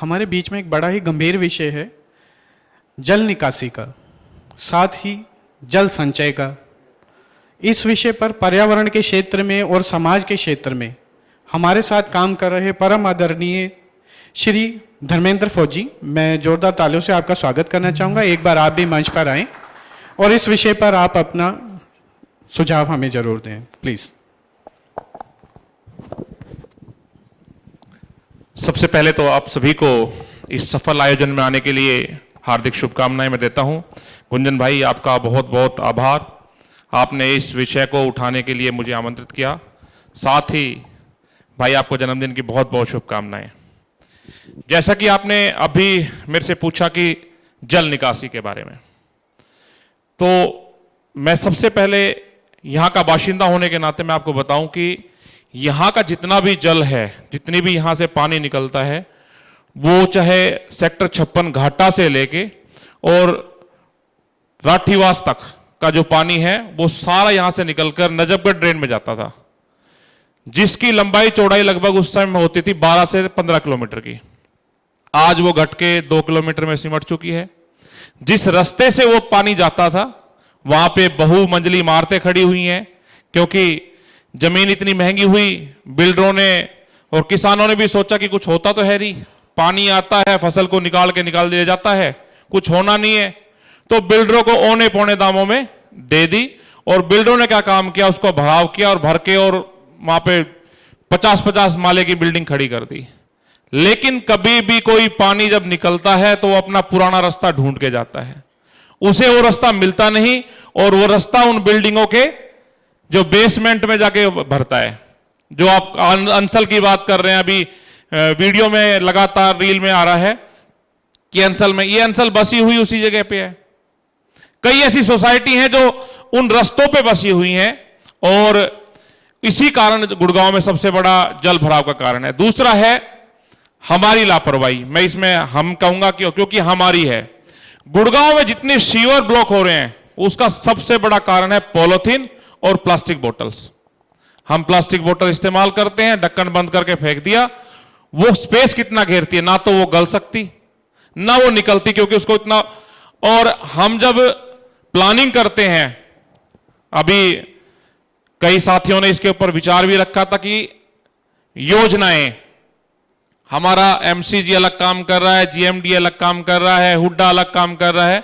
हमारे बीच में एक बड़ा ही गंभीर विषय है जल निकासी का, साथ ही जल संचय का। इस विषय पर पर्यावरण के क्षेत्र में और समाज के क्षेत्र में हमारे साथ काम कर रहे परम आदरणीय श्री धर्मेंद्र फौजी, मैं जोरदार तालियों से आपका स्वागत करना चाहूँगा। एक बार आप भी मंच पर आएं और इस विषय पर आप अपना सुझाव हमें जरूर दें, प्लीज़। सबसे पहले तो आप सभी को इस सफल आयोजन में आने के लिए हार्दिक शुभकामनाएं मैं देता हूं। गुंजन भाई, आपका बहुत बहुत आभार। आपने इस विषय को उठाने के लिए मुझे आमंत्रित किया। साथ ही भाई, आपको जन्मदिन की बहुत बहुत शुभकामनाएं। जैसा कि आपने अभी मेरे से पूछा कि जल निकासी के बारे में, तो मैं सबसे पहले यहाँ का बाशिंदा होने के नाते मैं आपको बताऊं कि यहाँ का जितना भी जल है, जितनी भी यहाँ से पानी निकलता है, वो चाहे सेक्टर 56 घाटा से लेके और राठीवास तक का जो पानी है वो सारा यहाँ से निकलकर नजफगढ़ ड्रेन में जाता था, जिसकी लंबाई चौड़ाई लगभग उस टाइम में होती थी 12 से 15 किलोमीटर की। आज वो घट के 2 किलोमीटर में सिमट चुकी है। जिस रास्ते से वो पानी जाता था वहां पे बहुमंजिली इमारतें खड़ी हुई हैं, क्योंकि जमीन इतनी महंगी हुई, बिल्डरों ने और किसानों ने भी सोचा कि कुछ होता तो है नहीं, पानी आता है फसल को निकाल दिया जाता है, कुछ होना नहीं है, तो बिल्डरों को औने पौने दामों में दे दी। और बिल्डरों ने क्या काम किया, उसको भराव किया और भर के और वहां पे 50-50 माले की बिल्डिंग खड़ी कर दी। लेकिन कभी भी कोई पानी जब निकलता है तो वो अपना पुराना रास्ता ढूंढ के जाता है, उसे वो रास्ता मिलता नहीं और वो रास्ता उन बिल्डिंगों के जो बेसमेंट में जाके भरता है। जो आप अंसल की बात कर रहे हैं, अभी वीडियो में लगातार रील में आ रहा है कि अंसल में, ये अंसल बसी हुई उसी जगह पे है। कई ऐसी सोसाइटी हैं जो उन रास्तों पे बसी हुई हैं और इसी कारण गुड़गांव में सबसे बड़ा जल भराव का कारण है। दूसरा है हमारी लापरवाही। मैं इसमें हम कहूंगा क्योंकि हमारी है। गुड़गांव में जितने सीवर ब्लॉक हो रहे हैं उसका सबसे बड़ा कारण है पॉलीथीन और प्लास्टिक बोतल्स। हम प्लास्टिक बोतल इस्तेमाल करते हैं, ढक्कन बंद करके फेंक दिया। वो स्पेस कितना घेरती है, ना तो वो गल सकती ना वो निकलती, क्योंकि उसको इतना। और हम जब प्लानिंग करते हैं, अभी कई साथियों ने इसके ऊपर विचार भी रखा था कि योजनाएं, हमारा एमसीजी अलग काम कर रहा है, जीएमडी अलग काम कर रहा है, हुड्डा अलग काम कर रहा है।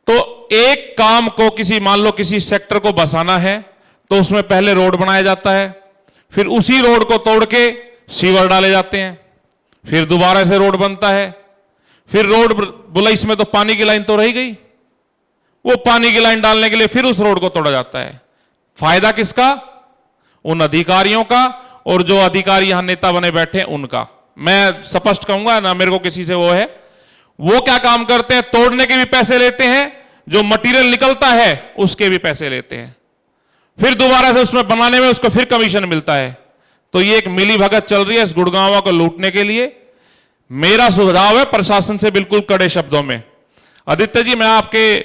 तो एक काम को मान लो किसी सेक्टर को बसाना है तो उसमें पहले रोड बनाया जाता है, फिर उसी रोड को तोड़ के सीवर डाले जाते हैं, फिर दोबारा से रोड बनता है, फिर रोड बोला इसमें तो पानी की लाइन तो रह गई, वो पानी की लाइन डालने के लिए फिर उस रोड को तोड़ा जाता है। फायदा किसका? उन अधिकारियों का, और जो अधिकारी यहां नेता बने बैठे हैं उनका। मैं स्पष्ट कहूंगा ना, मेरे को किसी से वो है, वो क्या काम करते हैं, तोड़ने के भी पैसे लेते हैं, जो मटेरियल निकलता है उसके भी पैसे लेते हैं, फिर दोबारा से उसमें बनाने में उसको फिर कमीशन मिलता है। तो ये एक मिली भगत चल रही है इस गुड़गांव को लूटने के लिए। मेरा सुझाव है प्रशासन से बिल्कुल कड़े शब्दों में, आदित्य जी, मैं आपके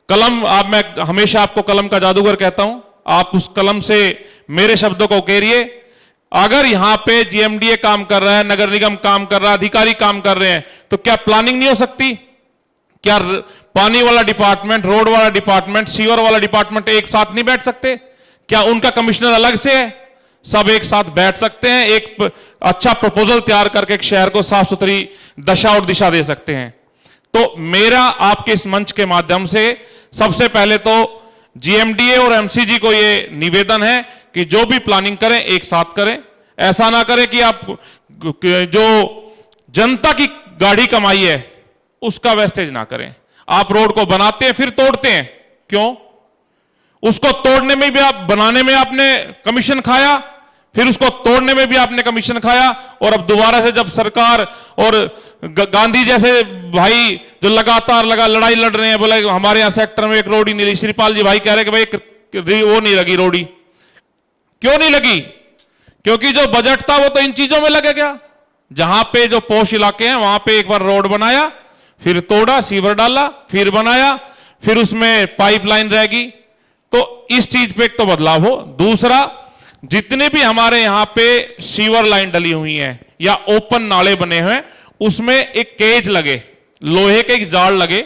कलम, मैं हमेशा आपको कलम का जादूगर कहता हूं, आप उस कलम से मेरे शब्दों को उकेरिए। अगर यहां पे जीएमडीए काम कर रहा है, नगर निगम काम कर रहा है, अधिकारी काम कर रहे हैं, तो क्या प्लानिंग नहीं हो सकती? क्या पानी वाला डिपार्टमेंट, रोड वाला डिपार्टमेंट, सीवर वाला डिपार्टमेंट एक साथ नहीं बैठ सकते? क्या उनका कमिश्नर अलग से है? सब एक साथ बैठ सकते हैं, एक अच्छा प्रपोजल तैयार करके एक शहर को साफ सुथरी दशा और दिशा दे सकते हैं। तो मेरा आपके इस मंच के माध्यम से सबसे पहले तो जीएमडीए और एमसीजी को ये निवेदन है कि जो भी प्लानिंग करें एक साथ करें। ऐसा ना करें कि आप जो जनता की गाढ़ी कमाई है उसका वेस्टेज ना करें। आप रोड को बनाते हैं फिर तोड़ते हैं, क्यों? उसको तोड़ने में भी आप, बनाने में आपने कमीशन खाया, फिर उसको तोड़ने में भी आपने कमीशन खाया, और अब दोबारा से जब सरकार और गांधी जैसे भाई जो लगातार लड़ाई लड़ रहे हैं, बोले हमारे यहां सेक्टर में एक रोड ही नहीं लगी। श्रीपाल जी भाई कह रहे कि भाई वो नहीं लगी रोडी। क्यों नहीं लगी? क्योंकि जो बजट था वो तो इन चीजों में लगेगा। जहां पे जो पोश इलाके हैं वहां पे एक बार रोड बनाया, फिर तोड़ा, सीवर डाला, फिर बनाया, फिर उसमें पाइपलाइन रहेगी। तो इस चीज पे एक तो बदलाव हो। दूसरा, जितने भी हमारे यहां पे सीवर लाइन डली हुई हैं या ओपन नाले बने हुए हैं, उसमें एक केज लगे, लोहे के एक जाल लगे,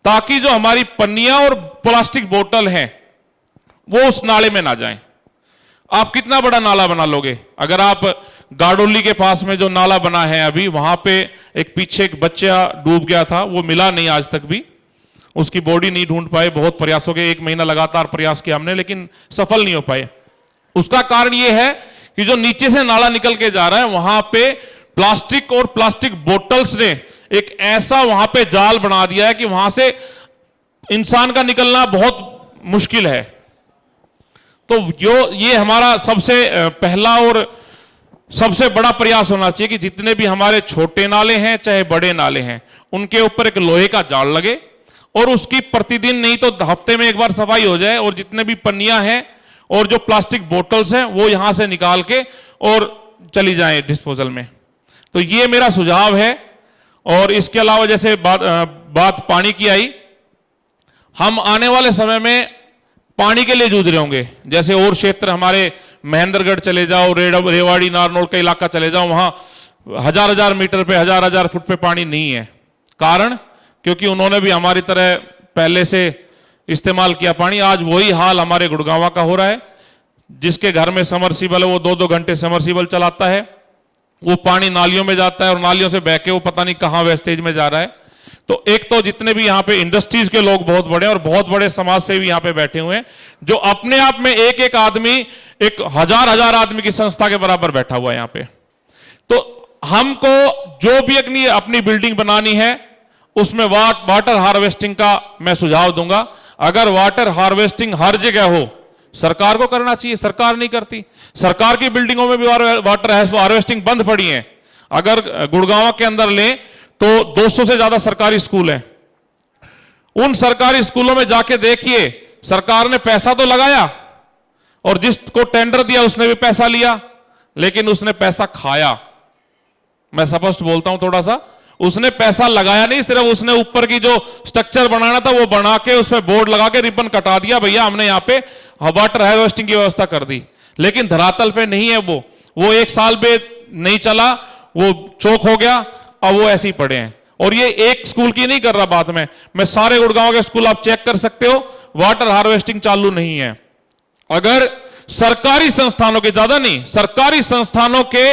ताकि जो हमारी पन्नियां और प्लास्टिक बोतल हैं वो उस नाले में ना जाएं। आप कितना बड़ा नाला बना लोगे? अगर आप गाडोली के पास में जो नाला बना है अभी, वहां पे एक पीछे एक बच्चा डूब गया था, वो मिला नहीं आज तक भी, उसकी बॉडी नहीं ढूंढ पाए। बहुत प्रयास हो गए, 1 महीना लगातार प्रयास किया हमने, लेकिन सफल नहीं हो पाए। उसका कारण यह है कि जो नीचे से नाला निकल के जा रहा है वहां पे प्लास्टिक और प्लास्टिक बोतल्स ने एक ऐसा वहां पे जाल बना दिया है कि वहां से इंसान का निकलना बहुत मुश्किल है। तो ये हमारा सबसे पहला और सबसे बड़ा प्रयास होना चाहिए कि जितने भी हमारे छोटे नाले हैं चाहे बड़े नाले हैं, उनके ऊपर एक लोहे का जाल लगे और उसकी प्रतिदिन नहीं तो हफ्ते में एक बार सफाई हो जाए, और जितने भी पन्नियां हैं और जो प्लास्टिक बोतल्स हैं वो यहां से निकाल के और चली जाएं डिस्पोजल में। तो ये मेरा सुझाव है। और इसके अलावा जैसे बात पानी की आई, हम आने वाले समय में पानी के लिए जूझ रहे होंगे। जैसे और क्षेत्र हमारे महेंद्रगढ़ चले जाओ, रेवाड़ी नारनौल का इलाका चले जाओ, वहां हजार मीटर पे, हजार फुट पे पानी नहीं है। कारण क्योंकि उन्होंने भी हमारी तरह पहले से इस्तेमाल किया पानी। आज वही हाल हमारे गुड़गांव का हो रहा है। जिसके घर में समरसीबल है वो 2-2 घंटे समरसीबल चलाता है, वो पानी नालियों में जाता है और नालियों से बह के वो पता नहीं कहां वेस्टेज में जा रहा है। तो एक तो जितने भी यहां पे इंडस्ट्रीज के लोग बहुत बड़े और बहुत बड़े समाज से भी यहां पे बैठे हुए हैं, जो अपने आप में एक आदमी एक हजार आदमी की संस्था के बराबर बैठा हुआ है यहां पे। तो हमको जो भी अपनी बिल्डिंग बनानी है उसमें वाटर हार्वेस्टिंग का मैं सुझाव दूंगा। अगर वाटर हार्वेस्टिंग हर जगह हो, सरकार को करना चाहिए, सरकार नहीं करती। सरकार की बिल्डिंगों में भी वाटर हार्वेस्टिंग बंद पड़ी है। अगर गुड़गांव के अंदर लें तो 200 से ज्यादा सरकारी स्कूल हैं। उन सरकारी स्कूलों में जाके देखिए, सरकार ने पैसा तो लगाया और जिसको टेंडर दिया उसने भी पैसा लिया, लेकिन उसने पैसा खाया। मैं स्पष्ट बोलता हूं थोड़ा सा, उसने पैसा लगाया नहीं, सिर्फ उसने ऊपर की जो स्ट्रक्चर बनाना था वो बना के उसमें बोर्ड लगा के रिबन कटा दिया, भैया हमने यहां पे वाटर हार्वेस्टिंग की व्यवस्था कर दी। लेकिन धरातल पे नहीं है वो 1 साल में नहीं चला, वो चौक हो गया, अब वो ऐसे ही पड़े हैं। और ये एक स्कूल की नहीं कर रहा बात मैं सारे गुड़गांव के स्कूल आप चेक कर सकते हो, वाटर हार्वेस्टिंग चालू नहीं है। अगर सरकारी संस्थानों के, ज्यादा नहीं, सरकारी संस्थानों के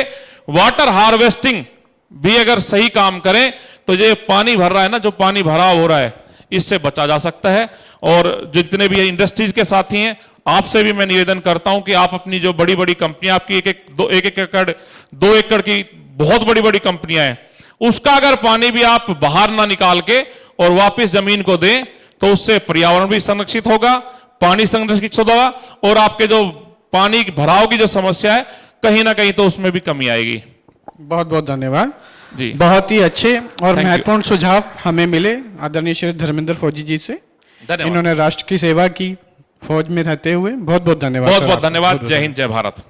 वाटर हार्वेस्टिंग भी अगर सही काम करें तो ये पानी भर रहा है ना, जो पानी भराव हो रहा है, इससे बचा जा सकता है। और जितने भी इंडस्ट्रीज के साथी हैं, आपसे भी मैं निवेदन करता हूं कि आप अपनी जो बड़ी बड़ी कंपनियां, आपकी 1 एकड़ 2 एकड़ की बहुत बड़ी बड़ी कंपनियां हैं, उसका अगर पानी भी आप बाहर ना निकाल के और वापस जमीन को दें तो उससे पर्यावरण भी संरक्षित होगा, पानी संरक्षित होगा और आपके जो पानी भराव की जो समस्या है कहीं ना कहीं तो उसमें भी कमी आएगी। बहुत बहुत धन्यवाद जी। बहुत ही अच्छे और Thank महत्वपूर्ण सुझाव हमें मिले आदरणीय श्री धर्मेंद्र फौजी जी से। इन्होंने राष्ट्र की सेवा की फौज में रहते हुए। बहुत बहुत धन्यवाद। बहुत बहुत धन्यवाद। जय हिंद, जय भारत।